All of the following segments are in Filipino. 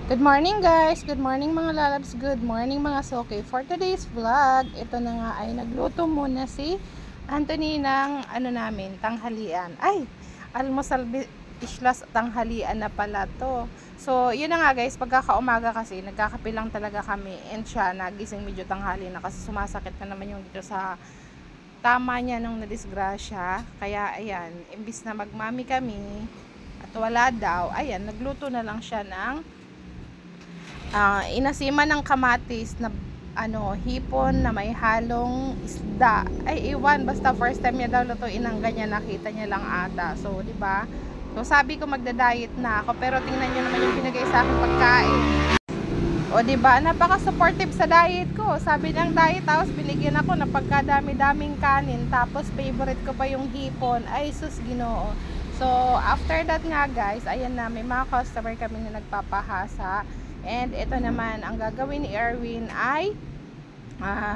Good morning guys, good morning mga lalabs, good morning mga soke. For today's vlog, ito na nga ay nagluto muna si Anthony ng namin, tanghalian. Ay, almusal islas tanghalian na pala to. So, yun na nga guys, pagkakaumaga kasi, nagkakape lang talaga kami. And siya, nagising medyo tanghali na kasi sumasakit na naman yung dito sa tama niya nung nadisgrasya. Kaya ayan, imbis na magmami kami at wala daw, ayan, nagluto na lang siya ng inasiman ng kamatis na hipon na may halong isda. Ay iwan, basta first time niya daw lutuin ng ganyan, nakita niya lang ata. So, di ba? So, sabi ko magda-diet na ako, pero tingnan niyo naman yung binigay sa akin pagkain. O, di ba? Napaka-supportive sa diet ko. Sabi niyang diet, tapos binigyan ako na pagkadami-daming kanin, tapos favorite ko pa yung hipon. Ay, sus, Ginoo. So, after that nga, guys, ayan na, may mga customer kami na nagpapahasa. And ito naman, ang gagawin ni Erwin ay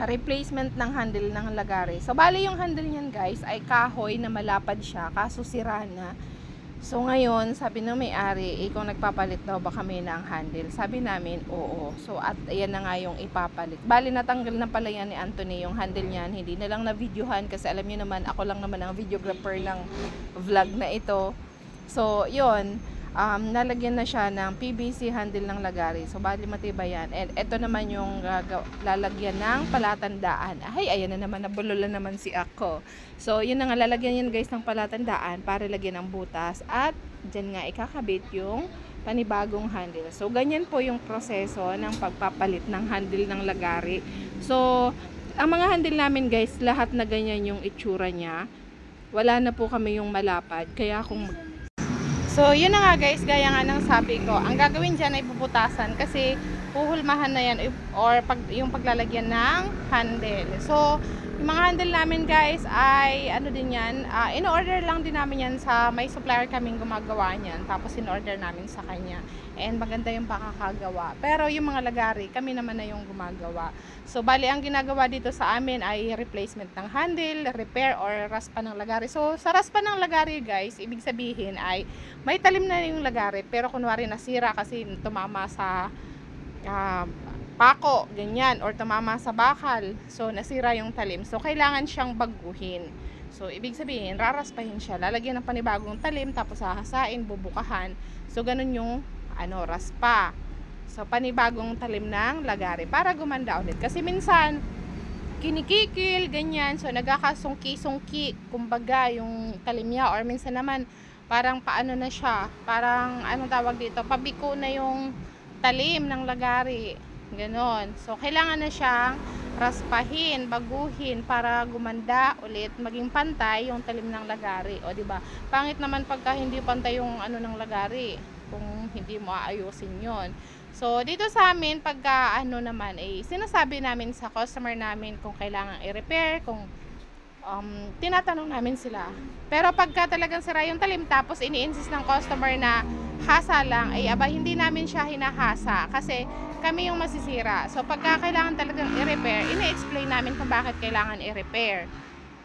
replacement ng handle ng lagari. So, bali yung handle niyan guys ay kahoy na malapad siya, kaso sira na. So, ngayon, sabi ng may-ari, kung nagpapalit daw ba kami ng handle? Sabi namin, oo. So, at ayan na nga yung ipapalit. Bali, natanggal na pala yan ni Anthony yung handle niyan. Hindi na lang na-videohan kasi alam niyo naman, ako lang naman ang videographer ng vlog na ito. So, yun. Nalagyan na siya ng PVC handle ng lagari. So, bali matibay yan. And ito naman yung lalagyan ng palatandaan. Ay, ayan na naman, nabululan naman si ako. So, yun na nga, lalagyan yan guys ng palatandaan para lagyan ng butas. At, dyan nga ikakabit yung panibagong handle. So, ganyan po yung proseso ng pagpapalit ng handle ng lagari. So, ang mga handle namin guys, lahat na ganyan yung itsura niya. Wala na po kami yung malapad. Kaya kung so, yun na nga guys, gaya nga ng sabi ko, ang gagawin dyan ay bubutasan kasi puhulmahan na yan or yung paglalagyan ng handle. So, yung mga handle namin guys ay din yan, in-order lang din namin yan sa may supplier kaming gumagawa niyan, tapos in-order namin sa kanya. And maganda yung pakakagawa. Pero yung mga lagari, kami naman na yung gumagawa. So, bali ang ginagawa dito sa amin ay replacement ng handle, repair or raspa ng lagari. So, sa raspa ng lagari guys, ibig sabihin ay may talim na yung lagari, pero kunwari nasira kasi tumama sa pako, ganyan, or tumama sa bakal, so nasira yung talim, so kailangan siyang baguhin. So ibig sabihin, raraspahin siya, lalagyan ng panibagong talim, tapos hahasain, bubukahan. So ganun yung raspa. So panibagong talim ng lagari para gumanda ulit, kasi minsan kinikikil, ganyan, so nagkakasungki-sungki kumbaga yung talim niya, or minsan naman parang paano na siya, parang tawag dito, pabiko na yung talim ng lagari. Ganon. So, kailangan na siyang raspahin, baguhin para gumanda ulit, maging pantay yung talim ng lagari. O, diba? Pangit naman pagka hindi pantay yung ng lagari, kung hindi mo aayusin yon. So, dito sa amin, pagka naman, sinasabi namin sa customer namin kung kailangan i-repair, kung tinatanong namin sila. Pero pagka talagang sira yung talim, tapos ini-insist ng customer na hasa lang, aba, hindi namin siya hinahasa kasi kami yung masisira. So, pagka kailangan talagang i-repair, ina-explain namin kung bakit kailangan i-repair.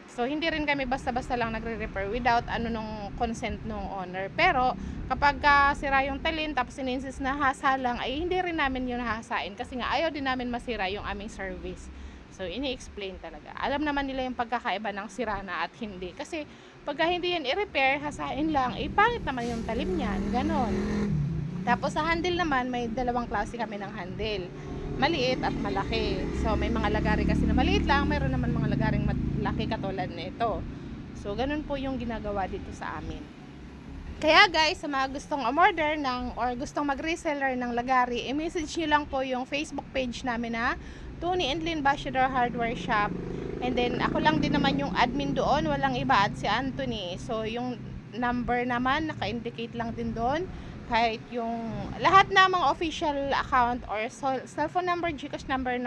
So, hindi rin kami basta-basta lang nagre-repair without nung consent ng owner. Pero, kapag sira yung talim, tapos ina-insist na hasa lang, ay hindi rin namin yun hasain kasi nga ayaw din namin masira yung aming service. So, ini-explain talaga. Alam naman nila yung pagkakaiba ng sira na at hindi. Kasi, pagka hindi yan i-repair, hasain lang, pangit naman yung talim niyan. Ganon. Tapos, sa handle naman, may dalawang klase kami ng handle. Maliit at malaki. So, may mga lagari kasi na maliit lang, mayroon naman mga lagaring malaki katulad nito. So, ganun po yung ginagawa dito sa amin. Kaya guys, sa mga gustong umorder or gustong mag-reseller ng lagari, i-message nyo lang po yung Facebook page namin na Tony and Lynn Bashador Hardware Shop. And then, ako lang din naman yung admin doon, walang iba, at si Anthony. So, yung number naman, naka-indicate lang din doon. Kahit yung lahat na mga official account or cellphone number, GCash number,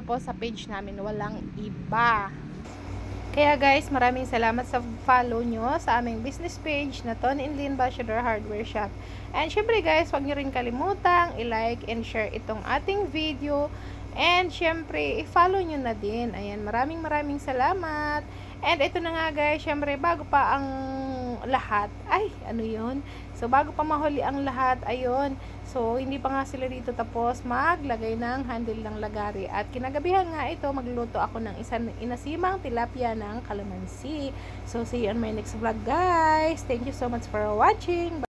po sa page namin, walang iba. Kaya guys, maraming salamat sa follow nyo sa aming business page na Tony and Lynn Bashador Hardware Shop. And syempre guys, huwag nyo rin kalimutang i-like and share itong ating video. And syempre, i-follow nyo na din. Ayan, maraming salamat. And ito na nga guys, syempre, bago pa ang lahat, ay, ano yun? So, bago pa mahuli ang lahat, ayun. So, hindi pa nga sila dito tapos maglagay ng handle ng lagari. At kinagabihan nga ito, magluluto ako ng isang inasimang tilapia ng kalamansi. So, see you on my next vlog, guys. Thank you so much for watching.